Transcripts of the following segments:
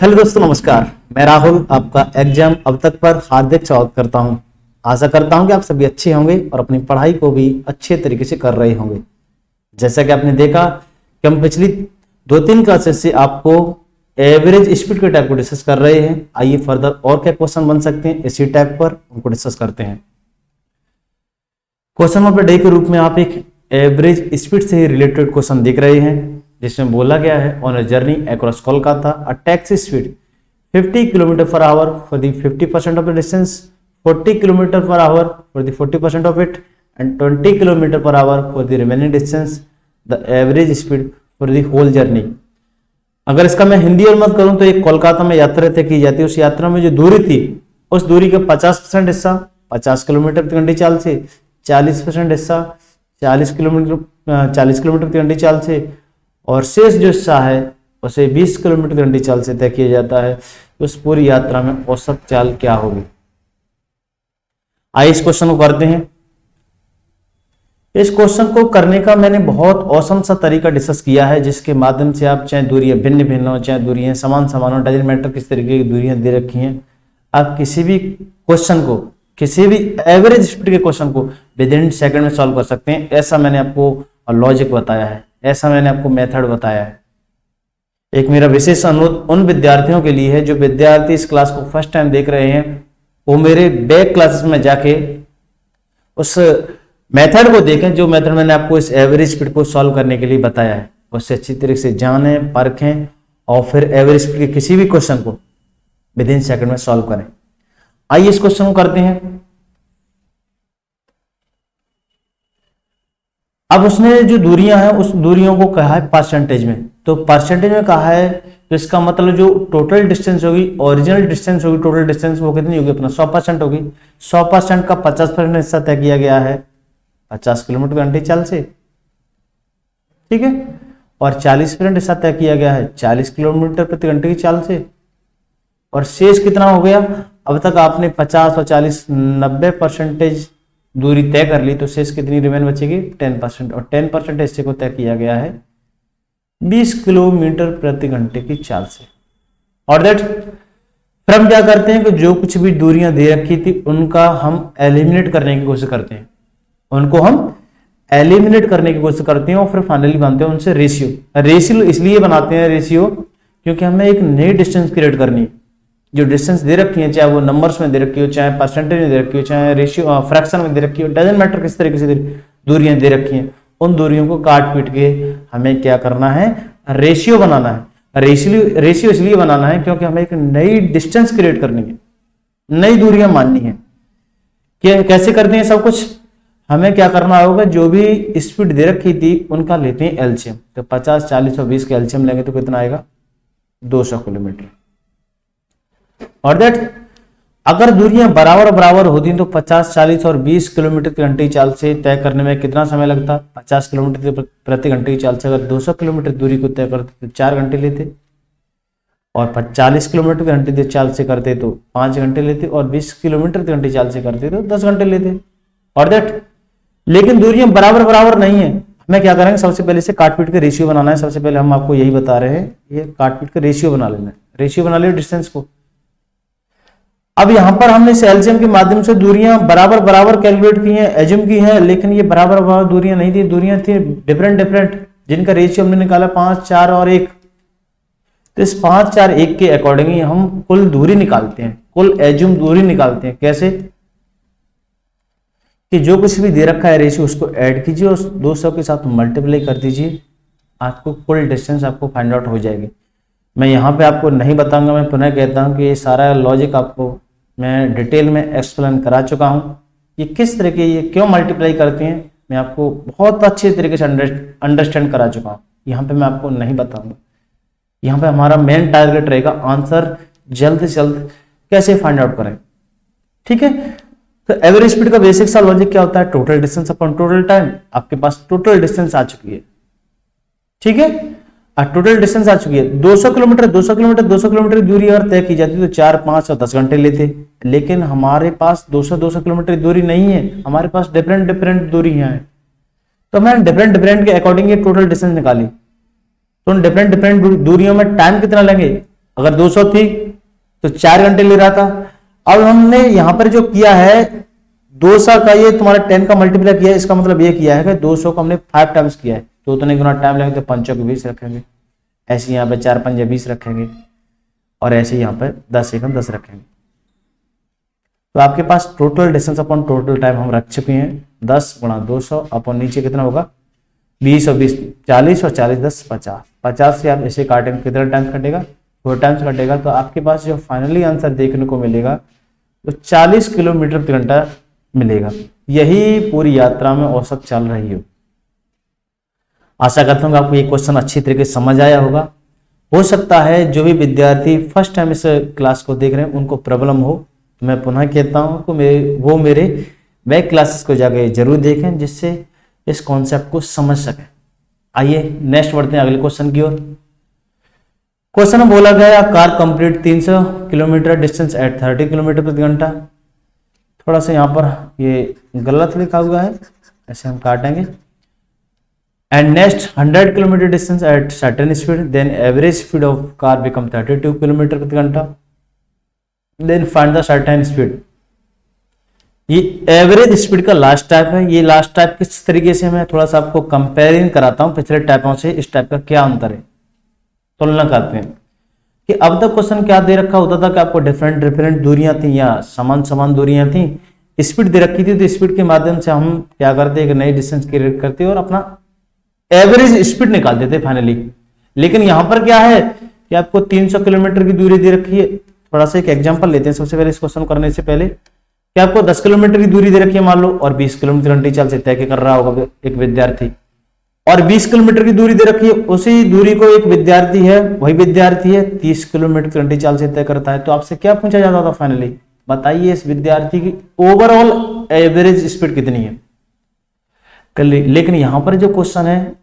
Hello दोस्तों, नमस्कार। मैं राहुल आपका एग्जाम अब तक पर हार्दिक स्वागत करता हूं। आशा करता हूं कि आप सभी अच्छे होंगे और अपनी पढ़ाई को भी अच्छे तरीके से कर रहे होंगे। जैसा कि आपने देखा कि हम पिछली 2-3 क्लासेस से आपको एवरेज स्पीड के टाइप को डिस्कस कर रहे हैं। आइए फर्दर और क्या क्वेश्चन बन सकते हैं इसी टाइप पर उनको डिस्कस करते हैं। क्वेश्चन नंबर डे के रूप में आप एक एवरेज स्पीड से रिलेटेड क्वेश्चन देख रहे हैं, जिसमें बोला गया है on a journey across Kolkata a taxi speed 50 kilometre per hour for the 50% of the distance, 40 kilometre per hour for the 40% of it and 20 kilometre per hour for the remaining distance, the average speed for the whole journey. अगर इसका मैं हिंदी और मत करूं तो एक कोलकाता में यात्रा तय की जाती है। उस यात्रा में जो दूरी थी उस दूरी का 50% हिस्सा 50 किलोमीटर प्रति घंटे चाल से, 40% हिस्सा 40 किलोमीटर प्रति घंटे चाल से और शेष जो हिस्सा है उसे 20 किलोमीटर प्रति घंटे चाल से तय किया जाता है। तो उस पूरी यात्रा में औसत चाल क्या होगी। आइए इस क्वेश्चन को करते हैं। इस क्वेश्चन को करने का मैंने बहुत औसम सा तरीका डिस्कस किया है, जिसके माध्यम से आप चाहे दूरियां भिन्न भिन्न हो चाहे दूरियां समान समान हो, डजंट मैटर किस तरीके की दूरियां दे रखी हैं, आप किसी भी क्वेश्चन को, किसी भी एवरेज स्पीड के क्वेश्चन को विद इन सेकंड में सॉल्व कर सकते हैं। ऐसा मैंने आपको लॉजिक बताया है, ऐसा मैंने आपको मेथड बताया है। एक मेरा विशेष अनुरोध उन विद्यार्थियों के लिए है जो विद्यार्थी इस क्लास को फर्स्ट टाइम देख रहे हैं, वो मेरे बैक क्लासेस में जाके उस मेथड को देखें जो मेथड मैंने आपको इस एवरेज स्पीड को सॉल्व करने के लिए बताया है। उससे अच्छी तरीके से जानें, परखें और फिर एवरेज स्पीड के किसी भी क्वेश्चन को विद इन सेकंड में सॉल्व करें। आइए इस क्वेश्चन को करते हैं। अब उसने जो दूरियां हैं उस दूरियों को कहा है परसेंटेज में, तो परसेंटेज में कहा है तो इसका मतलब जो टोटल डिस्टेंस होगी, ओरिजिनल डिस्टेंस होगी, टोटल डिस्टेंस वो कितनी होगी, अपना 100% होगी। 100% का 50% हिस्सा तय किया गया है 50 किलोमीटर प्रति घंटे चाल से, ठीक है, और 40% हिस्सा तय किया गया है 40 किलोमीटर प्रति घंटे की चाल से। और शेष कितना हो गया, अब तक आपने 50 और 40 90% दूरी तय कर ली, तो शेष कितनी रिमेन बचेगी 10%, और 10% हिस्से को तय किया गया है 20 किलोमीटर प्रति घंटे की चाल से। और दैट फिर हम क्या करते हैं कि जो कुछ भी दूरियां दे रखी थी उनका हम एलिमिनेट करने की कोशिश करते हैं, उनको हम एलिमिनेट करने की कोशिश करते हैं और फिर फाइनली बनाते हैं उनसे रेशियो। रेशियो इसलिए बनाते हैं रेशियो क्योंकि हमें एक नई डिस्टेंस क्रिएट करनी है। जो डिस्टेंस दे रखी है, चाहे वो नंबर्स में दे रखी हो, चाहे परसेंटेज में दे रखी हो, चाहे रेशियो फ्रैक्शन में दे रखी हो, डजंट मैटर किस तरीके से दूरियां दे रखी हैं, उन दूरियों को काट पीट के हमें क्या करना है, रेशियो बनाना है। रेशियो इसलिए बनाना है क्योंकि हमें एक नई डिस्टेंस क्रिएट करनी है, नई दूरियां माननी है। कैसे करते हैं सब कुछ, हमें क्या करना होगा, जो भी स्पीड दे रखी थी उनका लेते हैं एलसीएम। तो 50, 40 और 20 का एलसीएम लेंगे तो कितना आएगा 200 किलोमीटर। और दैट अगर दूरियां बराबर बराबर होती तो 50, 40 और 20 किलोमीटर प्रति घंटे की चाल से तय करने में कितना समय लगता। 50 किलोमीटर प्रति घंटे की चाल से अगर 200 किलोमीटर दूरी को तय करते तो 4 घंटे लेते, और 40 किलोमीटर प्रति घंटे की चाल से करते तो 5 घंटे लेते, और 20 किलोमीटर प्रति घंटे की चाल से करते तो 10 घंटे लेते। और दैट लेकिन दूरियां बराबर बराबर नहीं है, हमें क्या करेंगे, सबसे पहले से काट पीट के रेशियो बनाना है। सबसे पहले हम आपको यही बता रहे हैं, ये काट पीट के रेशियो बना लेना है। रेशियो बना लिया डिस्टेंस को। अब यहां पर हमने इस एलसीएम के माध्यम से दूरियां बराबर बराबर कैलकुलेट की हैं, एज्यूम की हैं, लेकिन ये बराबर बराबर दूरियां नहीं थी, दूरियां थी डिफरेंट डिफरेंट, जिनका रेशियो हमने निकाला 5, 4 और 1। तो इस 5, 4, 1 के अकॉर्डिंगली हम कुल दूरी निकालते हैं, कुल एज्यूम दूरी निकालते हैं। कैसे कि जो कुछ भी दे रखा है रेशियो उसको ऐड कीजिए और 200 के साथ मल्टीप्लाई कर दीजिए, आपको कुल डिस्टेंस आपको फाइंड आउट हो जाएगी। मैं यहाँ पे आपको नहीं बताऊंगा, मैं पुनः कहता हूँ कि ये सारा लॉजिक आपको मैं डिटेल में एक्सप्लेन करा चुका हूँ। ये किस तरह के, ये क्यों मल्टीप्लाई करते हैं, मैं आपको बहुत अच्छे तरीके से अंडरस्टैंड करा चुका हूँ। यहाँ पे मैं आपको नहीं बताऊंगा। यहाँ पे हमारा मेन टारगेट रहेगा आंसर जल्द से जल्द कैसे फाइंड आउट करें, ठीक है। तो एवरेज स्पीड का बेसिक सा लॉजिक क्या होता है, total distance upon total time. आपके पास टोटल डिस्टेंस आ चुकी है, ठीक है, टोटल डिस्टेंस आ चुकी है 200 किलोमीटर। 200 किलोमीटर की दूरी अगर तय की जाती तो 4, 5 और 10 घंटे लेते, लेकिन हमारे पास 200 किलोमीटर की दूरी नहीं है, हमारे पास डिफरेंट डिफरेंट दूरी है। तो मैंने डिफरेंट डिफरेंट के अकॉर्डिंग ये टोटल डिस्टेंस निकाली। तो उन डिफरेंट डिफरेंट दूरियों में टाइम कितना लेंगे, अगर 200 थी तो 4 घंटे ले रहा था। अब हमने यहां पर जो किया है 200 का ये तुम्हारा 10 का मल्टीप्लाई किया है, इसका मतलब ये किया है कि 200 को हमने 5 टाइम्स किया है, तो उतने गुना टाइम लगेगा, तो 5 को 20 रखेंगे, ऐसे यहाँ पे 4 5 20 रखेंगे, और ऐसे यहाँ पे 10 एकम 10 रखेंगे। तो आपके पास total distance upon total time हम रख चुके हैं 10 गुणा 200 अपॉन नीचे कितना होगा 20 और 20 40 और 40 10 50। 50 से आप ऐसे काटेंगे कितना टाइम्स कटेगा 4 टाइम्स कटेगा, तो आपके पास जो फाइनली आंसर देखने को मिलेगा वो 40 किलोमीटर प्रति घंटा मिलेगा। यही पूरी यात्रा में औसत चल रही हो। आशा करता हूँ आपको ये क्वेश्चन अच्छी तरीके से समझ आया होगा। हो सकता है जो भी विद्यार्थी फर्स्ट टाइम इस क्लास को देख रहे हैं उनको प्रॉब्लम हो, तो मैं पुनः कहता हूँ कि वो मेरे बैक क्लासेस को जाके जरूर देखें, जिससे इस कॉन्सेप्ट को समझ सकें। आइए नेक्स्ट बढ़ते हैं अगले क्वेश्चन की ओर। क्वेश्चन में बोला गया car complete 300 kilometre distance at 30 kilometre प्रति घंटा। थोड़ा सा यहाँ पर ये गलत लिखा हुआ है, ऐसे हम काटेंगे। And next 100 kilometre distance at certain speed, then average speed of car become 32 kilometre प्रति घंटा, then find the certain speed. ये एवरेज स्पीड का लास्ट टाइप है। ये लास्ट टाइप किस तरीके से मैं थोड़ा सा आपको कंपेयरिंग कराता हूं पिछले टाइपों से, इस टाइप का क्या अंतर है, तुलना करते हैं। कि अब तक क्वेश्चन क्या दे रखा होता था कि आपको डिफरेंट दूरियां थी या समान दूरियां थी, स्पीड दे रखी थी, तो स्पीड के माध्यम से हम क्या करते हैं, एक नई डिस्टेंस क्रिएट करते और अपना एवरेज स्पीड निकाल देते फाइनली। लेकिन यहां पर क्या है कि आपको 300 किलोमीटर की दूरी दे रखी है। थोड़ा सा एक एग्जांपल लेते हैं सबसे पहले इस क्वेश्चन करने से पहले, कि आपको 10 किलोमीटर की दूरी दे रखी है मान लो, और 20 किलोमीटर घंटे चाल से तय कर रहा होगा एक विद्यार्थी, और 20 किलोमीटर की दूरी दे रखी है, उसी दूरी को एक विद्यार्थी है, वही विद्यार्थी है 30 किलोमीटर घंटे चाल से तय करता है। तो आपसे क्या पूछा जाता था फाइनली, बताइए इस विद्यार्थी की ओवरऑल एवरेज स्पीड कितनी है। लेकिन यहां पर जो क्वेश्चन है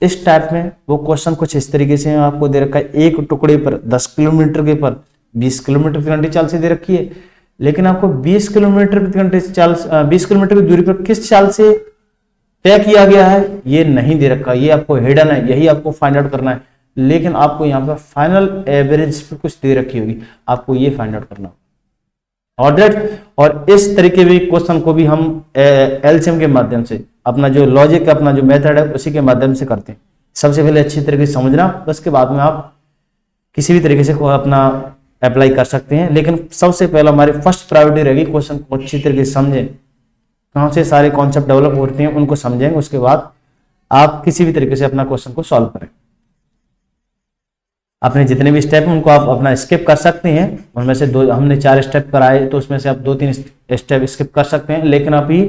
इस टाइप में, वो क्वेश्चन कुछ इस तरीके से आपको दे रखा है, एक टुकड़े पर 10 किलोमीटर के पर 20 किलोमीटर प्रति घंटे चाल से दे रखी है, लेकिन आपको 20 किलोमीटर प्रति घंटे चाल 20 किलोमीटर की दूरी पर किस चाल से तय किया गया है ये नहीं दे रखा, ये आपको हिडन है, यही आपको फाइंड आउट करना है। लेकिन आपको यहाँ पर फाइनल एवरेज स्पीड कुछ दे रखी होगी, आपको ये फाइंड आउट करना और इस तरीके भी क्वेश्चन को भी हम एलसीएम के माध्यम से, अपना जो लॉजिक अपना जो मेथड है उसी के माध्यम से करते हैं। सबसे पहले अच्छी तरीके से समझना, उसके बाद में आप किसी भी तरीके से अपना अप्लाई कर सकते हैं। लेकिन सबसे पहले हमारी फर्स्ट प्रायोरिटी रहेगी क्वेश्चन को अच्छी तरीके से समझें, कहाँ से सारे कॉन्सेप्ट डेवलप होते हैं उनको समझेंगे, उसके बाद आप किसी भी तरीके से अपना क्वेश्चन को सॉल्व करें। अपने जितने भी स्टेप हैं उनको आप अपना स्किप कर सकते हैं, उनमें से हमने 4 स्टेप कराए तो उसमें से आप 2-3 स्टेप स्किप कर सकते हैं। लेकिन अभी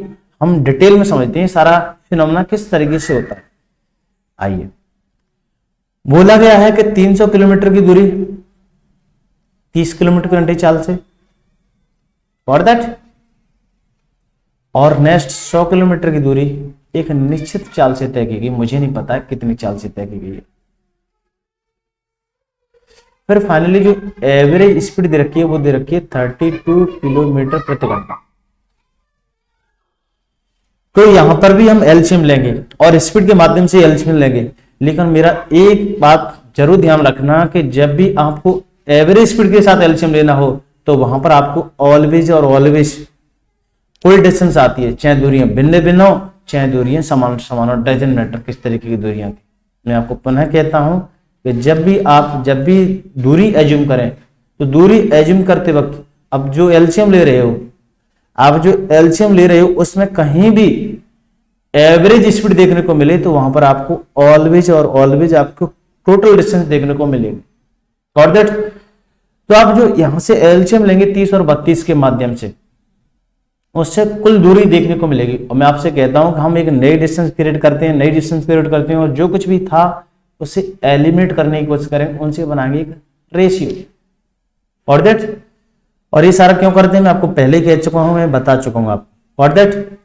हम डिटेल में समझते हैं सारा फिनोमेना किस तरीके से होता है। आइए, बोला गया है कि 300 किलोमीटर की दूरी 30 किलोमीटर घंटे चाल से, फॉर दैट, और नेक्स्ट 100 किलोमीटर की दूरी एक निश्चित चाल से तय की गई, मुझे नहीं पता है कितनी चाल से तय की गई है। फिर फाइनली जो एवरेज स्पीड दे रखी है वो दे रखी है 32 किलोमीटर प्रति घंटा। तो यहां पर भी हम एलसीएम लेंगे और स्पीड के माध्यम से एलसीएम लेंगे। लेकिन मेरा एक बात जरूर ध्यान रखना कि जब भी आपको एवरेज स्पीड के साथ एलसीएम लेना हो तो वहां पर आपको ऑलवेज और ऑलवेज कोई डिस्टेंस आती है, चाहे दूरियां भिन्न भिन्न हो चाहे दूरियां समान समान हो, डजन मैटर किस तरीके की दूरियां थी। मैं आपको पुनः कहता हूं कि जब भी दूरी एज्यूम करें तो दूरी एज्यूम करते वक्त अब जो एलसीएम ले रहे हो उसमें कहीं भी एवरेज स्पीड देखने को मिले तो वहां पर आपको ऑलवेज और ऑलवेज आपको टोटल डिस्टेंस देखने को मिलेगी। फॉर दैट, तो आप जो यहां से एलसीएम लेंगे 30 और 32 के माध्यम से, उससे कुल दूरी देखने को मिलेगी। और मैं आपसे कहता हूं कि हम एक नई डिस्टेंस क्रिएट करते हैं, और जो कुछ भी था उसे एलिमिनेट करने की कोशिश करेंगे, उनसे बनाएंगे एक रेशियो। फॉर दैट, और ये सारा क्यों करते हैं मैं आपको पहले कह चुका हूं, मैं बता चुका हूं आपको। फॉर दैट,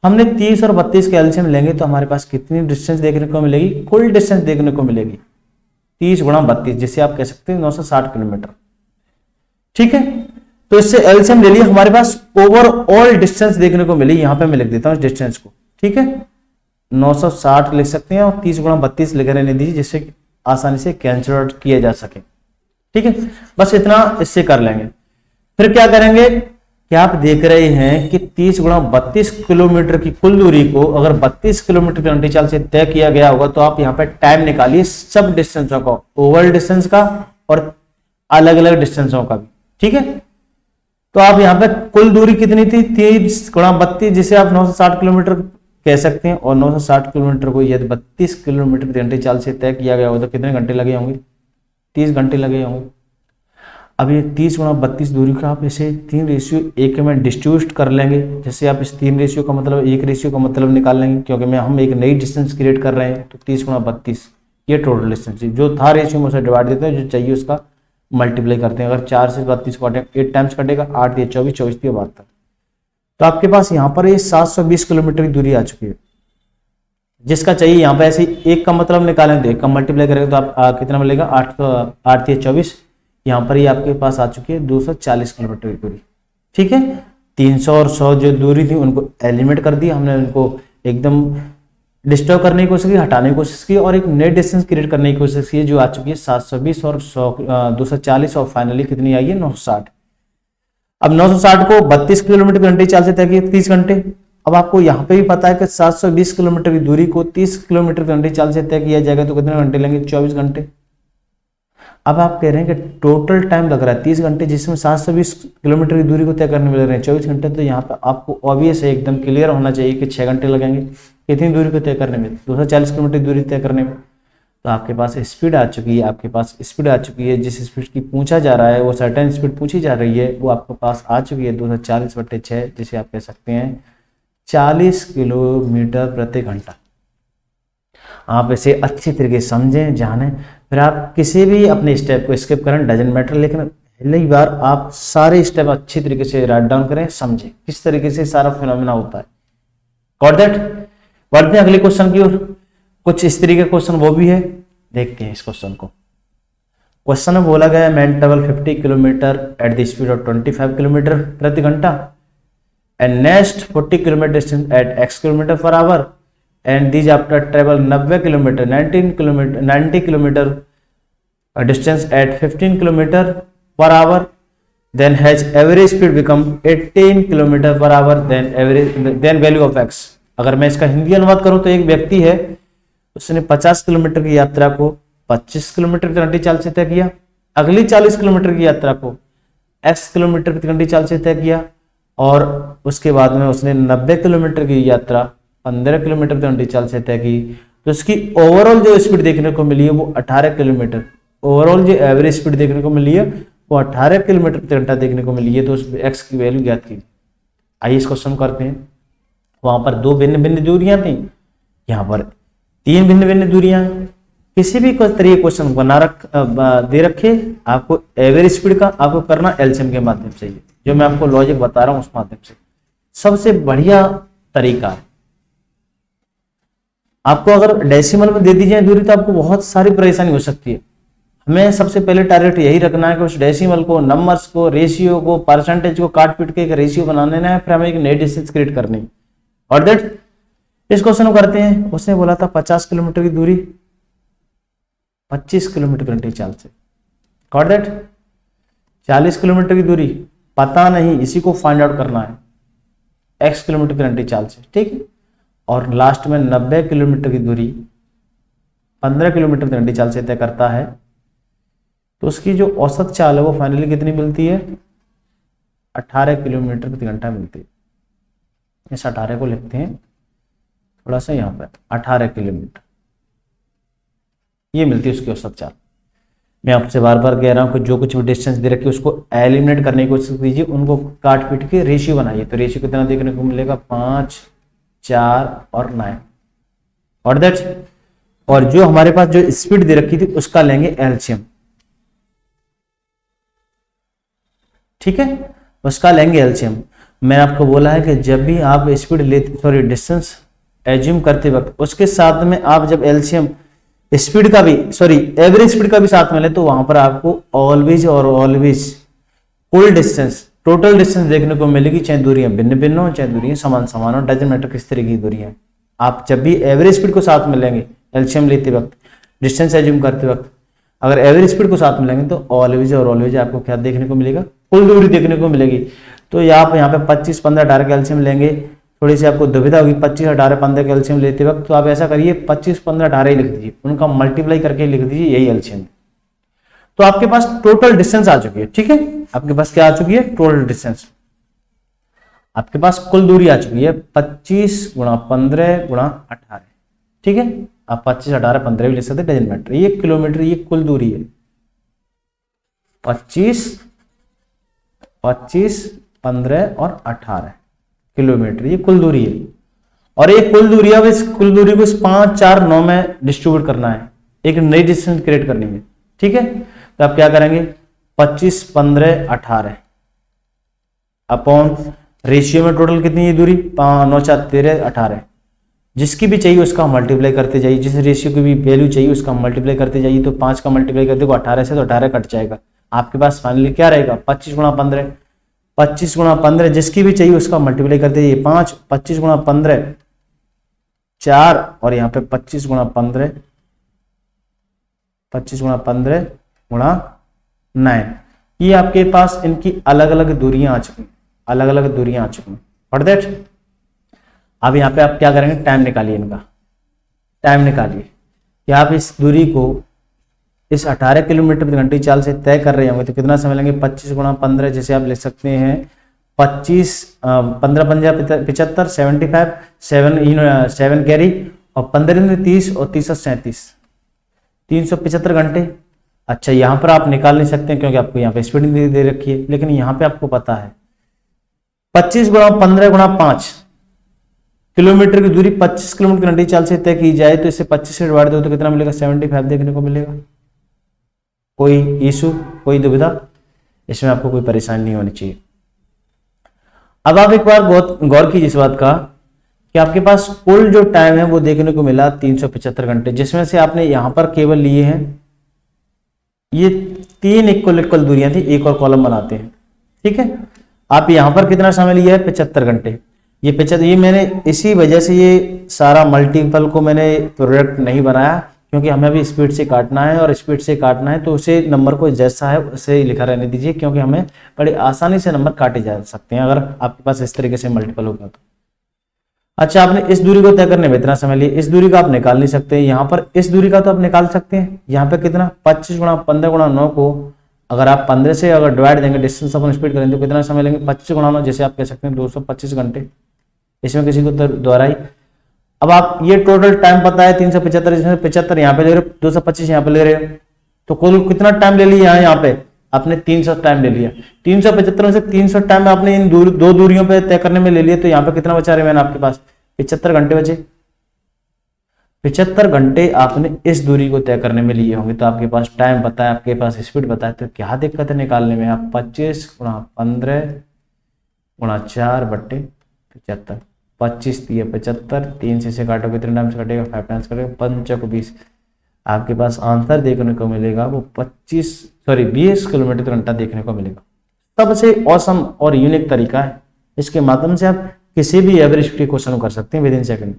हमने 30 और 32 के एलसीएम लेंगे तो हमारे पास कितनी डिस्टेंस देखने को मिलेगी, कुल डिस्टेंस देखने को मिलेगी 30 गुणा 32, जिसे आप कह सकते हैं 960 किलोमीटर। ठीक है, तो इससे एलसीएम ले लिया, हमारे पास ओवरऑल डिस्टेंस देखने को मिली। यहां पे मैं लिख देता हूं इस डिस्टेंस को, ठीक है, 960 लिख सकते हैं और 30 गुणा 32 लिख रहने दीजिए, जिससे आसानी से कैंसिल आउट किया जा सके। ठीक है, बस इतना इससे कर लेंगे। फिर क्या करेंगे कि आप देख रहे हैं कि 30 गुणा 32 किलोमीटर की कुल दूरी को अगर 32 किलोमीटर की घंटे चाल से तय किया गया होगा तो आप यहाँ पे टाइम निकालिए सब डिस्टेंसों का, ओवरऑल डिस्टेंस का और अलग अलग डिस्टेंसों का भी। ठीक है, तो आप यहाँ पे कुल दूरी कितनी थी 30 गुणा 32, जिसे आप 960 किलोमीटर कह सकते हैं। और 960 किलोमीटर को यदि 32 किलोमीटर प्रति घंटे चाल से तय किया गया होगा तो कितने घंटे लगे होंगे? 30 घंटे लगे होंगे। अब ये 30 गुणा 32 दूरी का आप इसे 3:1 में डिस्ट्रीब्यूट कर लेंगे। जैसे आप इस 3 रेशियो का मतलब 1 रेशियो का मतलब निकाल लेंगे, क्योंकि हम एक नई डिस्टेंस क्रिएट कर रहे हैं। तो 30 गुणा 32 ये टोटल डिस्टेंस जो था रेशियो में उसे डिवाइड देते हैं, जो चाहिए उसका मल्टीप्लाई करते हैं। अगर 4 से 32 को 8 टाइम्स कटेगा, 8 या 24, 24 या 72, तो आपके पास यहाँ पर ये 720 किलोमीटर की दूरी आ चुकी है। जिसका चाहिए यहाँ पे ऐसे एक का मतलब निकालेंगे तो एक का मल्टीप्लाई करेंगे तो आप कितना मिलेगा? 8 या 24, यहाँ पर ये आपके पास आ चुकी है 240 किलोमीटर की दूरी। ठीक है, 300 और 100 जो दूरी थी उनको एलिमिनेट कर दिया हमने, उनको एकदम डिस्टर्ब करने की कोशिश की, हटाने की कोशिश की और एक नई डिस्टेंस क्रिएट करने की कोशिश की जो आ चुकी है 720 और 240 और फाइनली कितनी आई है? 960। अब 960 को 32 किलोमीटर घंटे चाल से तय किया 30 घंटे। अब आपको यहाँ पे भी पता है कि 720 किलोमीटर की दूरी को 30 किलोमीटर घंटे चाल से तय किया जाएगा तो कितने घंटे लेंगे? 24 घंटे। अब आप कह रहे हैं कि टोटल टाइम लग रहा है 30 घंटे, जिसमें 720 किलोमीटर की दूरी को तय करने में लग रहे हैं 24 घंटे। तो यहाँ पर आपको ऑब्वियस है, एकदम क्लियर होना चाहिए कि 6 घंटे लगेंगे कितनी दूरी को तय करने में? 240 किलोमीटर की दूरी तय करने में। तो आपके पास स्पीड आ चुकी है, आपके पास स्पीड आ चुकी है। जिस स्पीड की पूछा जा रहा है वो सर्टेन स्पीड पूछी जा रही है, वो आपके पास आ चुकी है 240/6, जिसे आप कह सकते हैं 40 किलोमीटर प्रति घंटा। आप इसे अच्छी तरीके से समझें, जानें, फिर आप किसी भी अपने स्टेप को स्किप करें, डजंट मैटर, लेकिन पहली बार आप सारे स्टेप अच्छी तरीके से राइट डाउन करें, समझें किस तरीके से सारा फिनोमेना होता है। Got that? बढ़ते हैं अगले क्वेश्चन की ओर। कुछ इस तरीके का क्वेश्चन वो भी है, देखते हैं इस क्वेश्चन को। क्वेश्चन में बोला गया man travel 50 kilometre at the speed of 25 kilometre प्रति घंटा and next 40 kilometre distance at x kilometre per hour and these after travel 90 kilometer 90 kilometer distance at 15 kilometer per hour, then has average speed become 18 kilometer per hour, then value of x। अगर मैं इसका हिंदी अनुवाद करूं तो एक व्यक्ति है, उसने 50 किलोमीटर की यात्रा को 25 किलोमीटर प्रति घंटे चाल से तय किया। अगली 40 किलोमीटर की यात्रा को x किलोमीटर प्रति घंटे चाल से तय किया और उसके बाद में उसने 90 किलोमीटर की यात्रा 15 किलोमीटर प्रति घंटे चाल से तय की। तो उसकी ओवरऑल जो स्पीड देखने को मिली है वो 18 किलोमीटर, ओवरऑल जो एवरेज स्पीड देखने को मिली है वो 18 किलोमीटर प्रति घंटा देखने को मिली है। तो उस एक्स की वैल्यू ज्ञात की। आइए इस क्वेश्चन करते हैं। वहां पर 2 भिन्न भिन्न दूरियां थी, यहाँ पर 3 भिन्न भिन्न दूरियां। किसी भी तरीके क्वेश्चन दे रखे, आपको एवरेज स्पीड का आपको करना एलसीएम के माध्यम से, जो मैं आपको लॉजिक बता रहा हूं उस माध्यम से सबसे बढ़िया तरीका है। आपको अगर डेसिमल में दे दी जाए दूरी तो आपको बहुत सारी परेशानी हो सकती है। हमें सबसे पहले टारगेट यही रखना है कि उस डेसिमल को, नंबर्स को, रेशियो को, परसेंटेज को काट पीट के एक रेशियो बनाने ना है, फिर हमें एक नई डिस्टेंस क्रिएट करनी है। और दैट इस क्वेश्चन को करते हैं। उसने बोला था 50 किलोमीटर की दूरी 25 किलोमीटर घंटे चाल से। Got that? 40 किलोमीटर की दूरी पता नहीं, इसी को फाइंड आउट करना है x किलोमीटर घंटे चाल से। ठीक है, और लास्ट में 90 किलोमीटर की दूरी 15 किलोमीटर घंटे चाल से तय करता है। तो उसकी जो औसत चाल है वो फाइनली कितनी मिलती है? 18 किलोमीटर प्रति घंटा मिलती है। इस 18 को लिखते हैं थोड़ा सा यहाँ पर, 18 किलोमीटर ये मिलती है उसकी औसत चाल। मैं आपसे बार बार कह रहा हूँ कि जो कुछ भी डिस्टेंस दे रखी है उसको एलिमिनेट करने की कोशिश कीजिए, उनको काट पीट के रेशियो बनाइए। तो रेशियो कितना देखने को मिलेगा? 5, 4 और 9। और दैट्स, और जो हमारे पास जो स्पीड दे रखी थी उसका लेंगे एलसीएम। ठीक है, उसका लेंगे एलसीएम। मैंने आपको बोला है कि जब भी आप स्पीड लेते, डिस्टेंस एज्यूम करते वक्त उसके साथ में आप जब एलसीएम स्पीड का भी, एवरेज स्पीड का भी साथ में ले, तो वहां पर आपको ऑलवेज कुल डिस्टेंस, टोटल डिस्टेंस देखने को मिलेगी, चाहे दूरियां भिन्न भिन्न हो चाहे दूरियां समान समान हो, डजंट मैटर किस तरह की दूरियां। आप जब भी एवरेज स्पीड को साथ में लेंगे एलसीएम लेते वक्त, डिस्टेंस एज्यूम करते वक्त, अगर एवरेज स्पीड को साथ मिलाएंगे तो ऑलवेज और ऑलवेज आपको क्या देखने को मिलेगा, कुल दूरी देखने को मिलेगी। तो आप यहाँ पे 25, 15, 18 कैल्शियम लेंगे, थोड़ी सी आपको दुविधा होगी 25, 18, 15 कैल्शियम लेते वक्त, तो आप ऐसा करिए 25, 15, 18 ही लिख दीजिए, उनका मल्टीप्लाई करके लिख दीजिए, यही एलसीएम। तो आपके पास टोटल डिस्टेंस आ चुकी है, ठीक है, आपके पास क्या आ चुकी है, टोटल डिस्टेंस, आपके पास कुल दूरी आ चुकी है 25 गुणा 15 गुणा 18, ठीक है। आप 25, 18, 15 भी लिख सकते, डजंट मैटर, ये किलोमीटर, ये कुल दूरी है 25, 15 और 18 किलोमीटर, ये कुल दूरी है। और ये कुल दूरी, अब इस कुल दूरी को इस 5, 4, 9 में डिस्ट्रीब्यूट करना है, एक नई डिस्टेंस क्रिएट करनी है, ठीक है। तो आप क्या करेंगे, 25, 15, 18 अपॉन रेशियो में टोटल कितनी है दूरी, 5, 9, 4, 13, 18, जिसकी भी चाहिए उसका मल्टीप्लाई करते जाइए, जिस रेशियो की भी वैल्यू चाहिए उसका मल्टीप्लाई करते जाइए। तो 5 का मल्टीप्लाई करते 18 से, तो 18 कट जाएगा, आपके पास फाइनली क्या रहेगा, 25 गुणा 15, 25 गुणा 15, जिसकी भी चाहिए उसका मल्टीप्लाई करते जाइए, 5, 25 गुणा 15 4, और यहाँ पे 25 गुणा 15, 25 गुणा 15 गुणा 9, ये आपके पास इनकी अलग अलग दूरियां आ चुकी, अलग अलग दूरियां आ चुकी, फॉर दैट अब यहाँ पे आप क्या करेंगे, टाइम निकालिए, इनका टाइम निकालिए कि आप इस दूरी को इस 18 किलोमीटर प्रति घंटे चाल से तय कर रहे होंगे तो कितना समय लेंगे, 25 गुणा 15, जैसे आप लिख सकते हैं 25, 15, 75, 75, 7 कैरी, और 15 30 और 30 37, 375 घंटे। अच्छा, यहाँ पर आप निकाल नहीं सकते क्योंकि आपको यहाँ पे स्पीड नहीं दे रखी है, लेकिन यहाँ पे आपको पता है 25 गुणा 15 गुणा 5 किलोमीटर की दूरी 25 किलोमीटर घंटे चाल से तय की जाए तो इसे 25 से डिवाइड दो तो कितना मिलेगा, 75 देखने को मिलेगा। कोई इशू, कोई दुविधा, इसमें आपको कोई परेशानी नहीं होनी चाहिए। अब आप एक बार गौर कीजिए इस बात का कि आपके पास कुल जो टाइम है वो देखने को मिला 375 घंटे, जिसमें से आपने यहां पर केवल लिए हैं ये 3 इक्वल दूरियां थी, एक और कॉलम बनाते हैं, ठीक है। आप यहां पर कितना समय लिया है, 75 घंटे। ये 75, ये मैंने इसी वजह से ये सारा मल्टीपल को मैंने प्रोडक्ट नहीं बनाया, क्योंकि हमें अभी स्पीड से काटना है, और स्पीड से काटना है तो उसे नंबर को जैसा है उसे लिखा रहने दीजिए, क्योंकि हमें बड़ी आसानी से नंबर काटे जा सकते हैं अगर आपके पास इस तरीके से मल्टीपल होगा तो। अच्छा, आपने इस दूरी को तय करने में इतना समय लिया, इस दूरी का आप निकाल नहीं सकते, यहाँ पर इस दूरी का तो आप निकाल सकते हैं। यहाँ पे कितना, 25 गुणा 15 गुणा 9 को अगर आप 15 से अगर डिवाइड देंगे, डिस्टेंस अपन स्पीड करेंगे तो कितना समय लेंगे, 25 गुणा 9, जैसे आप कह सकते हैं 225 घंटे, इसमें किसी को दोहराई। अब आप ये टोटल टाइम पता है 375, इसमें 75 यहाँ पे ले रहे हो, 225 यहाँ पे ले रहे हो, तो कुल कितना टाइम ले लिया यहाँ पे आपने 300 टाइम ले लिया। 375 में से 300 टाइम आपने इन दो दूरियों पे तय करने में ले लिया, तो यहाँ पे कितना बचा रहे मैंने आपके पास, 75 घंटे बचे। 75 घंटे आपने इस दूरी को तय करने में लिए होंगे, तो आपके पास टाइम पता है, आपके पास स्पीड पता है, तो क्या दिक्कत है निकालने में। आप 25 गुणा 15 गुणा 4 बट्टे 75, 25 दिए 75, 3 से काटोगे कितने टाइम से कटेगा, 5 टाइम्स कटेगा, 5 को 20, आपके पास आंसर देखने को मिलेगा वो 20 किलोमीटर घंटा देखने को मिलेगा। सबसे औसम और यूनिक तरीका है, इसके माध्यम से आप किसी भी एवरेज फ्री क्वेश्चन कर सकते हैं विद इन सेकंड।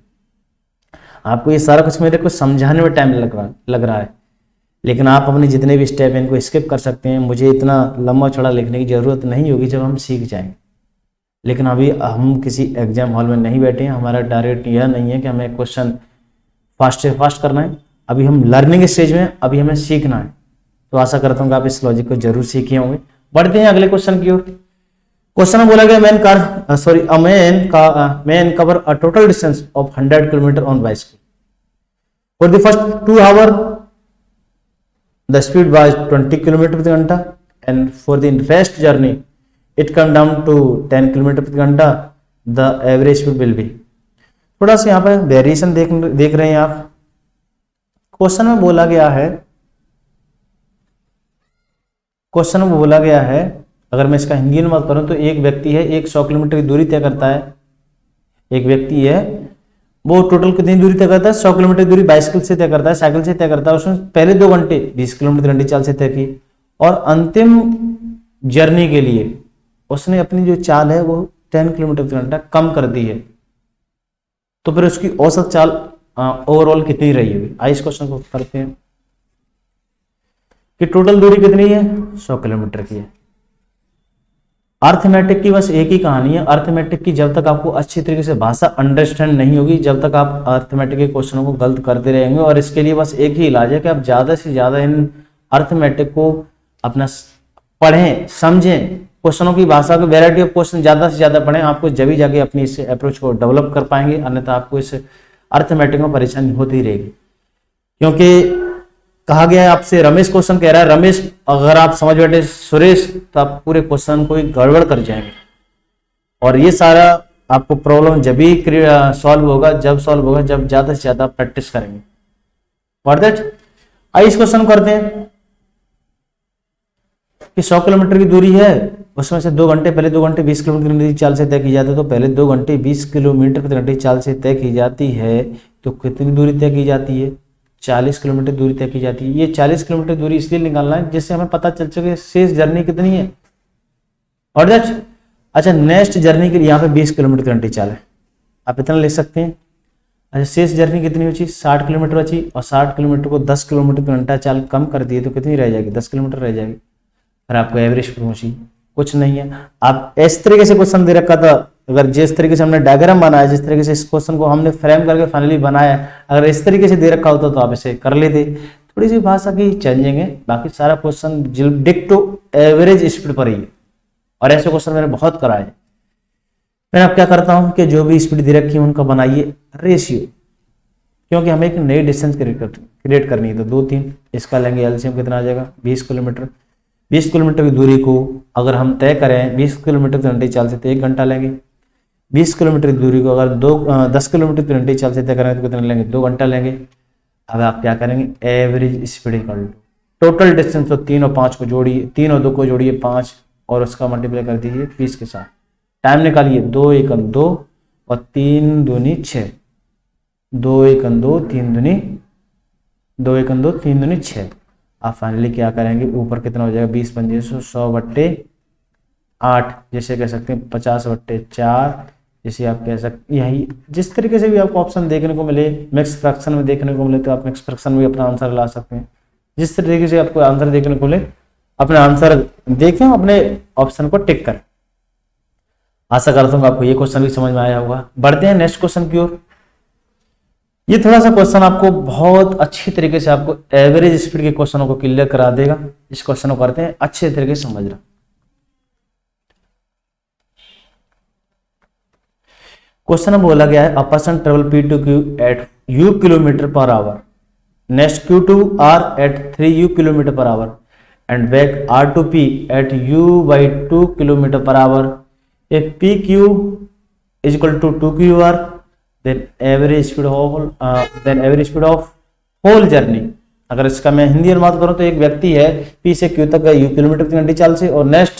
आपको ये सारा कुछ मेरे को समझाने में टाइम लग रहा है, लेकिन आप अपने जितने भी स्टेप हैं इनको स्किप कर सकते हैं। मुझे इतना लंबा चौड़ा लिखने की जरूरत नहीं होगी जब हम सीख जाएं। लेकिन अभी हम किसी एग्जाम हॉल में नहीं बैठे हैं, हमारा टारगेट यह नहीं है कि हमें क्वेश्चन फास्ट से फास्ट करना है। अभी हम लर्निंग स्टेज में, अभी हमें सीखना है। तो आशा करता हूँ कि आप इस लॉजिक को जरूर सीखे होंगे। बढ़ते हैं अगले क्वेश्चन की ओर। क्वेश्चन में बोला गया man cover a total distance of 100 kilometre on bicycle. For the first 2 hour the speed was 20 kilometre प्रति घंटा and for the rest journey it come down to 10 kilometre प्रति घंटा, the average speed will be। थोड़ा सा यहाँ पे variation देख रहे हैं आप। क्वेश्चन में बोला गया है, अगर मैं इसका हिंदी में बात करूं तो एक व्यक्ति है, एक 100 किलोमीटर की दूरी तय करता है। एक व्यक्ति है वो टोटल कितनी दूरी तय करता है, 100 किलोमीटर दूरी बाइसिकल से तय करता है, साइकिल से तय करता है। उसने पहले 2 घंटे 20 किलोमीटर घंटे चाल से तय की, और अंतिम जर्नी के लिए उसने अपनी जो चाल है वो 10 किलोमीटर प्रति घंटा कम कर दी है। तो फिर उसकी औसत चाल ओवरऑल कितनी रही होगी। आइए इस क्वेश्चन को करते हैं। कि टोटल दूरी कितनी है, 100 किलोमीटर की है। अर्थमेटिक की बस एक ही कहानी है, अर्थमेटिक की जब तक आपको अच्छी तरीके से भाषा अंडरस्टैंड नहीं होगी, जब तक आप अर्थमेटिक के क्वेश्चनों को गलत करते रहेंगे। और इसके लिए बस एक ही इलाज है कि आप ज़्यादा से ज़्यादा इन अर्थमेटिक को अपना पढ़ें, समझें, क्वेश्चनों की भाषा को, वैरायटी ऑफ क्वेश्चन ज़्यादा से ज़्यादा पढ़ें, आपको जब भी जाके अपनी इस अप्रोच को डेवलप कर पाएंगे, अन्यथा आपको इस अर्थमेटिक में परेशानी होती रहेगी। क्योंकि कहा गया है आपसे, रमेश क्वेश्चन कह रहा है, रमेश अगर आप समझ बैठे सुरेश तो आप पूरे क्वेश्चन को ही गड़बड़ कर जाएंगे। और ये सारा आपको प्रॉब्लम जब भी सॉल्व होगा, जब ज़्यादा से ज़्यादा प्रैक्टिस करेंगे। फॉर दैट आइए इस क्वेश्चन करते हैं कि 100 किलोमीटर की दूरी है, उसमें से 2 घंटे पहले 2 घंटे 20 किलोमीटर प्रति चाल से तय की जाती है। तो पहले 2 घंटे 20 किलोमीटर प्रति घंटे चाल से तय की जाती है, तो कितनी दूरी तय की जाती है, 40 किलोमीटर दूरी तय की जाती है। ये 40 किलोमीटर दूरी इसलिए निकालना है जिससे हमें पता चल सके शेष जर्नी कितनी है। और दैट अच्छा, नेक्स्ट जर्नी के लिए यहाँ पे 20 किलोमीटर प्रति घंटे चाल है, आप इतना लिख सकते हैं। अच्छा, शेष जर्नी कितनी बची, 60 किलोमीटर बची, और 60 किलोमीटर को 10 किलोमीटर प्रति घंटा चाल कम कर दिए तो कितनी रह जाएगी, 10 किलोमीटर रह जाएगी। और आपको एवरेज पहुंची कुछ नहीं है। आप इस तरीके से क्वेश्चन दे रखा था, अगर जिस तरीके से हमने डायग्राम बनाया, जिस तरीके से इस क्वेश्चन को हमने फ्रेम करके फाइनली बनाया, अगर इस तरीके से दे रखा होता तो आप इसे कर लेते। थोड़ी सी भाषा की चेंजिंग है, बाकी सारा क्वेश्चन डिक्टो एवरेज स्पीड पर ही है। और ऐसे क्वेश्चन मैंने बहुत कराए। मैं अब क्या करता हूं कि जो भी स्पीड दे रखी है उनका बनाइए रेशियो, क्योंकि हमें एक नई डिस्टेंस क्रिएट करनी है। तो 2 3 इसका लेंगे एलसीएम कितना आ जाएगा, 20 किलोमीटर। 20 किलोमीटर की दूरी को अगर हम तय करें 20 किलोमीटर प्रति घंटे चाल से तो 1 घंटा लेंगे। 20 किलोमीटर की दूरी को अगर 10 किलोमीटर प्रति घंटे चाल से तय करें तो कितना लेंगे, 2 घंटा लेंगे। अब आप क्या करेंगे, average speed equal to total distance, तो 3 और 5 को जोड़िए, 3 और 2 को जोड़िए 5, और उसका मल्टीप्लाई कर दीजिए 20 के साथ। टाइम निकालिए, 2 1 2 और 3 दूनी 6, 2 1 2 3 दूनी 2 1 2 3 दूनी 6। आप फाइनली क्या करेंगे, ऊपर कितना हो जाएगा, 20 पंजे 100/8, जैसे कह सकते हैं 50/4, जैसे आप कह सकते, यही जिस तरीके से भी आपको ऑप्शन देखने को मिले, मिक्स फ्रैक्शन में देखने को मिले तो आप मिक्स फ्रैक्शन में भी अपना आंसर ला सकते हैं। जिस तरीके से आपको आंसर देखने को मिले अपना आंसर देखें, अपने ऑप्शन को टिक करें। आशा करता हूँ आपको ये क्वेश्चन भी समझ में आया होगा। बढ़ते हैं नेक्स्ट क्वेश्चन की ओर। ये थोड़ा सा क्वेश्चन आपको बहुत अच्छी तरीके से आपको एवरेज स्पीड के क्वेश्चनों को क्लियर करा देगा। इस क्वेश्चन को करते हैं अच्छे तरीके से समझना। क्वेश्चन में बोला गया है, a person travel P to Q at U kilometre per hour, next Q to R at 3U kilometre per hour and back R to P at U/2 kilometre per hour. If PQ is equal to 2QR, then average speed of whole journey। अगर इसका मैं हिंदी अनुवाद करूं तो एक व्यक्ति है P से Q तक गया U किलोमीटर प्रति घंटे चाल से, और नेक्स्ट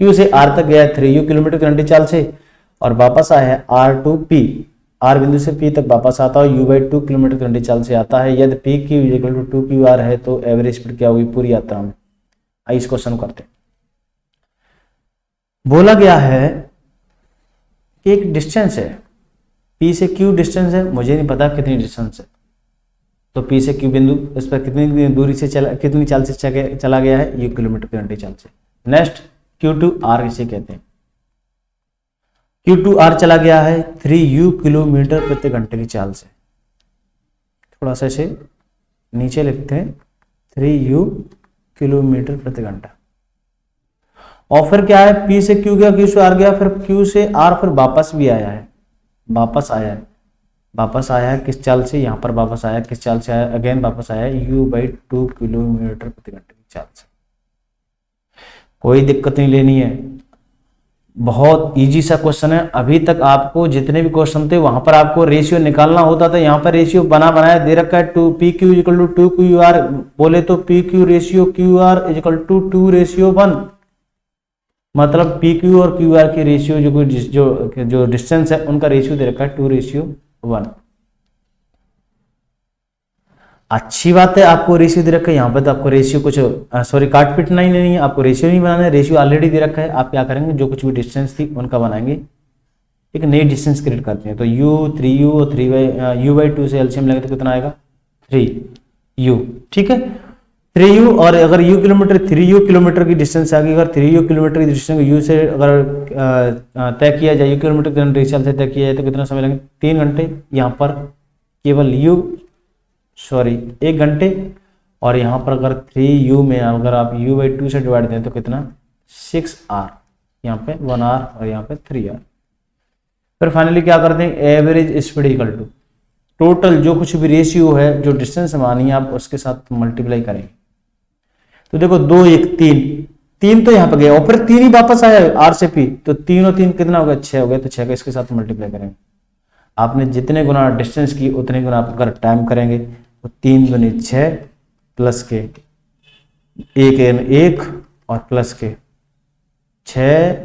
Q से R तक गया 3U किलोमीटर प्रति घंटे चाल से, और वापस आया है R to P, R बिंदु से P तक वापस आता है U/2 किलोमीटर प्रति घंटे चाल से आता है। यदि PQ is equal to 2QR है तो एवरेज स्पीड क्या होगी पूरी यात्रा में। आइए इस क्वेश्चन करते हैं। बोला गया है कि एक डिस्टेंस है, P से Q डिस्टेंस है, मुझे नहीं पता कितनी डिस्टेंस है। तो P से Q बिंदु, इस पर कितनी दूरी से कितनी चाल से चला गया है, U किलोमीटर प्रति घंटे चाल से। नेक्स्ट Q to R इसे कहते हैं। Q to R चला गया है 3U किलोमीटर प्रति घंटे की चाल से। थोड़ा सा इसे नीचे लिखते हैं, 3U किलोमीटर प्रति घंटा। और फिर क्या है, P से Q गया, Q से R गया, फिर Q से R फिर वापस भी आया है, वापस आया है किस चाल से, यहाँ पर वापस आया किस चाल से आया, अगेन वापस आया U/2 किलोमीटर प्रति घंटे की चाल से। कोई दिक्कत नहीं लेनी है, बहुत इजी सा क्वेश्चन है। अभी तक आपको जितने भी क्वेश्चन थे वहां पर आपको रेशियो निकालना होता था, यहाँ पर रेशियो बनाया दे रखा है 2PQ = 2QR, बोले तो PQ रेशियो QR = 2:1, मतलब PQ और QR की रेशियो जो डिस्टेंस है उनका रेशियो दे रखा है 2:1। अच्छी बात है, आपको रेशियो दे रखा है, यहाँ पे तो आपको रेशियो कुछ काट पीट नहीं लेनी है, आपको रेशियो नहीं बनाना है, रेशियो ऑलरेडी दे रखा है। आप क्या करेंगे, जो कुछ भी डिस्टेंस थी उनका बनाएंगे, एक नई डिस्टेंस क्रिएट करते हैं। तो U 3U और U/2 से एलसीएम लेंगे तो कितना आएगा, 3U। ठीक है, 3u, और अगर u किलोमीटर 3u किलोमीटर की डिस्टेंस आ गई, अगर 3u किलोमीटर की डिस्टेंस u से अगर तय किया जाए, u किलोमीटर के डिस्टेंस से तय किया जाए तो कितना समय लगेगा? 3 घंटे। यहाँ पर केवल 1 घंटे, और यहाँ पर अगर 3u में अगर आप u/2 से डिवाइड दें तो कितना? 6 आवर, यहाँ पे 1 आवर और यहाँ पे 3 आवर। फिर फाइनली क्या करते हैं? Average speed equal to total जो कुछ भी रेशियो है, जो डिस्टेंस मानी आप उसके साथ मल्टीप्लाई करेंगे। तो देखो 2 1 3 तो यहाँ पे गया, और फिर 3 ही वापस आया आर से पी, तो 3 और 3 कितना हो गया? 6 हो गया। तो 6 का इसके साथ मल्टीप्लाई करेंगे। आपने जितने गुना डिस्टेंस की उतने गुना आप अगर टाइम करेंगे तो 3 दूनी 6 प्लस के 1 और प्लस के 6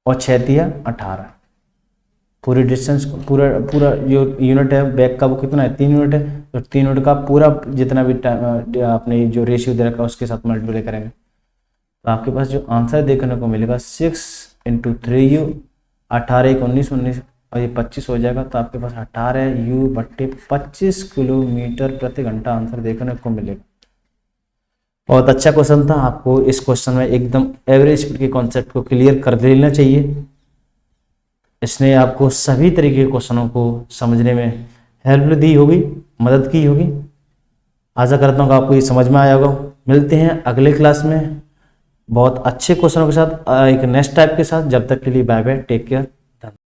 और 6 दिया 18। पूरी डिस्टेंस पूरा जो यूनिट है बैक का वो कितना है? 3 यूनिट है। तो 3 यूनिट का पूरा जितना भी टाइम आपने जो रेशियो दे रखा है उसके साथ मल्टीप्लाई करेंगे तो आपके पास जो आंसर देखने को मिलेगा 6 × 3u, 18 × 19 19 और ये 25 हो जाएगा। तो आपके पास 18u/25 किलोमीटर प्रति घंटा आंसर देखने को मिलेगा। बहुत अच्छा क्वेश्चन था। आपको इस क्वेश्चन में एकदम एवरेज स्पीड के कॉन्सेप्ट को क्लियर कर लेना चाहिए। इसने आपको सभी तरीके के क्वेश्चनों को समझने में हेल्प दी होगी, मदद की होगी। आशा करता हूँ कि आपको ये समझ में आया होगा। मिलते हैं अगले क्लास में बहुत अच्छे क्वेश्चनों के साथ, एक नेक्स्ट टाइप के साथ। जब तक के लिए बाय बाय, टेक केयर।